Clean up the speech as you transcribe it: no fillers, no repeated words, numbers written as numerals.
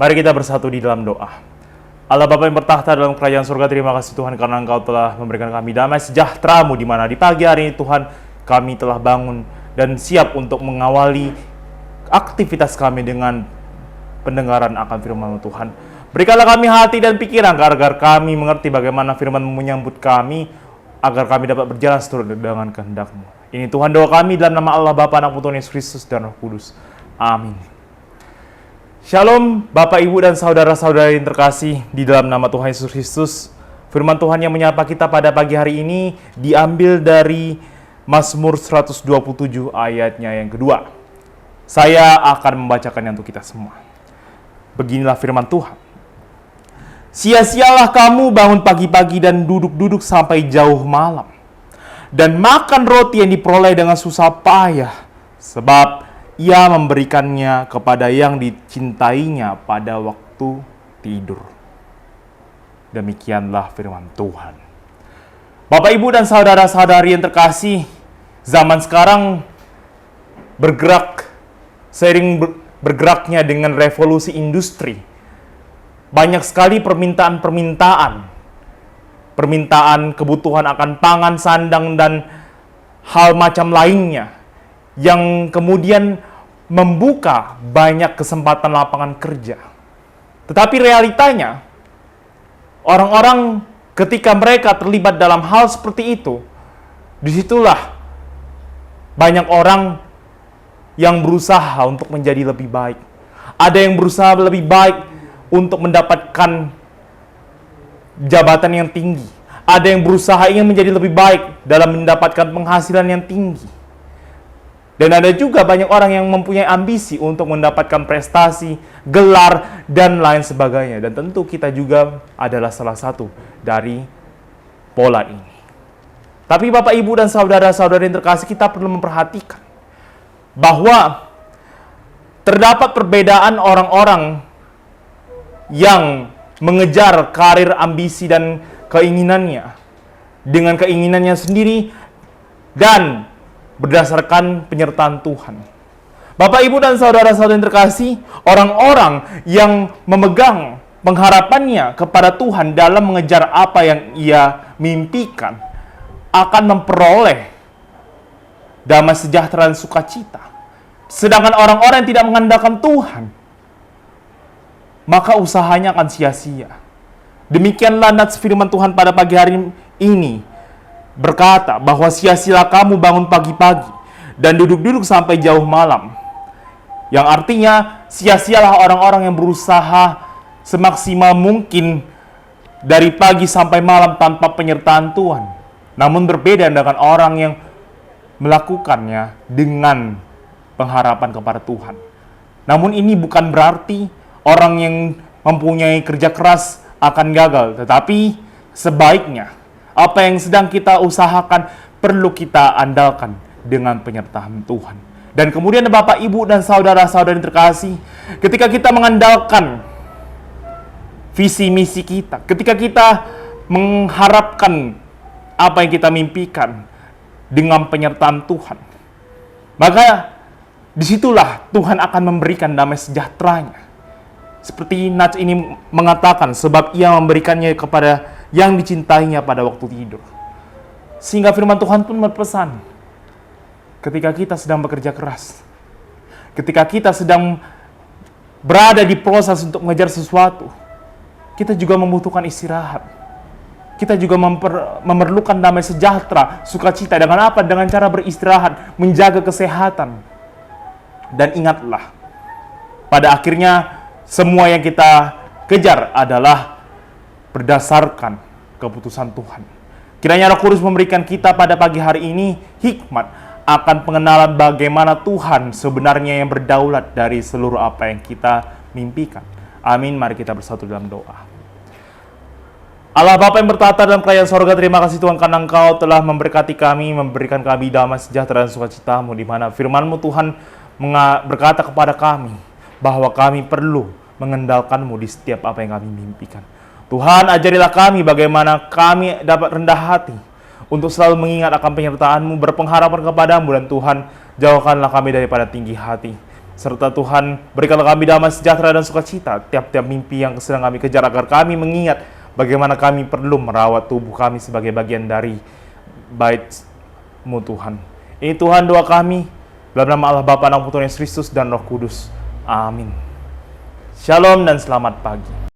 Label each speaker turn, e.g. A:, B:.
A: Mari kita bersatu di dalam doa. Allah Bapa yang bertahta dalam kerajaan surga, terima kasih Tuhan karena Engkau telah memberikan kami damai sejahtera-Mu di mana di pagi hari ini Tuhan kami telah bangun dan siap untuk mengawali aktivitas kami dengan pendengaran akan firman-Mu Tuhan. Berikanlah kami hati dan pikiran agar kami mengerti bagaimana firman-Mu menyambut kami, agar kami dapat berjalan seturut dengan kehendak-Mu. Ini Tuhan doa kami dalam nama Allah Bapa, Anak, Putra, Yesus Kristus dan Roh Kudus. Amin. Shalom Bapak, Ibu, dan saudara-saudari yang terkasih di dalam nama Tuhan Yesus Kristus. Firman Tuhan yang menyapa kita pada pagi hari ini diambil dari Mazmur 127 ayatnya yang kedua. Saya akan membacakannya untuk kita semua. Beginilah firman Tuhan. Sia-sialah kamu bangun pagi-pagi dan duduk-duduk sampai jauh malam, dan makan roti yang diperoleh dengan susah payah, sebab Ia memberikannya kepada yang dicintainya pada waktu tidur. Demikianlah firman Tuhan. Bapak, Ibu, dan saudara-saudari yang terkasih, zaman sekarang seiring bergeraknya dengan revolusi industri, banyak sekali permintaan kebutuhan akan pangan, sandang, dan hal macam lainnya yang kemudian membuka banyak kesempatan lapangan kerja. Tetapi realitanya, orang-orang ketika mereka terlibat dalam hal seperti itu, disitulah banyak orang yang berusaha untuk menjadi lebih baik. Ada yang berusaha lebih baik untuk mendapatkan jabatan yang tinggi. Ada yang berusaha ingin menjadi lebih baik dalam mendapatkan penghasilan yang tinggi. Dan ada juga banyak orang yang mempunyai ambisi untuk mendapatkan prestasi, gelar, dan lain sebagainya. Dan tentu kita juga adalah salah satu dari pola ini. Tapi Bapak, Ibu, dan saudara-saudari yang terkasih, kita perlu memperhatikan bahwa terdapat perbedaan orang-orang yang mengejar karir, ambisi, dan keinginannya dengan keinginannya sendiri dan berdasarkan penyertaan Tuhan. Bapak, Ibu, dan saudara-saudari yang terkasih, orang-orang yang memegang pengharapannya kepada Tuhan dalam mengejar apa yang ia mimpikan akan memperoleh damai sejahtera dan sukacita. Sedangkan orang-orang yang tidak mengandalkan Tuhan, maka usahanya akan sia-sia. Demikianlah nats firman Tuhan pada pagi hari ini berkata bahwa sia-sialah kamu bangun pagi-pagi dan duduk-duduk sampai jauh malam. Yang artinya sia-sialah orang-orang yang berusaha semaksimal mungkin dari pagi sampai malam tanpa penyertaan Tuhan. Namun berbeda dengan orang yang melakukannya dengan pengharapan kepada Tuhan. Namun ini bukan berarti orang yang mempunyai kerja keras akan gagal, tetapi sebaiknya apa yang sedang kita usahakan perlu kita andalkan dengan penyertaan Tuhan. Dan kemudian Bapak, Ibu, dan saudara-saudari yang terkasih, ketika kita mengandalkan visi misi kita, ketika kita mengharapkan apa yang kita mimpikan dengan penyertaan Tuhan, maka disitulah Tuhan akan memberikan damai sejahteranya. Seperti nats ini mengatakan, sebab Ia memberikannya kepada yang dicintainya pada waktu tidur. Sehingga firman Tuhan pun berpesan, ketika kita sedang bekerja keras, ketika kita sedang berada di proses untuk mengejar sesuatu, kita juga membutuhkan istirahat. Kita juga memerlukan damai sejahtera, sukacita. Dengan apa? Dengan cara beristirahat, menjaga kesehatan. Dan ingatlah, pada akhirnya semua yang kita kejar adalah berdasarkan keputusan Tuhan. Kiranya Roh Kudus memberikan kita pada pagi hari ini hikmat akan pengenalan bagaimana Tuhan sebenarnya yang berdaulat dari seluruh apa yang kita mimpikan. Amin. Mari kita bersatu dalam doa. Allah Bapa yang bertata dalam kerajaan sorga, terima kasih Tuhan karena Engkau telah memberkati kami, memberikan kami damai sejahtera dan sukacita-Mu, di mana firman-Mu Tuhan berkata kepada kami bahwa kami perlu mengandalkan-Mu di setiap apa yang kami mimpikan. Tuhan, ajarilah kami bagaimana kami dapat rendah hati untuk selalu mengingat akan penyertaan-Mu, berpengharapan kepada-Mu, dan Tuhan, jauhkanlah kami daripada tinggi hati. Serta Tuhan, berikanlah kami damai sejahtera dan sukacita tiap-tiap mimpi yang sedang kami kejar, agar kami mengingat bagaimana kami perlu merawat tubuh kami sebagai bagian dari bait-Mu Tuhan. Ini Tuhan doa kami, dalam nama Allah Bapa, Anak, Putra, Yesus Kristus, dan Roh Kudus. Amin. Shalom dan selamat pagi.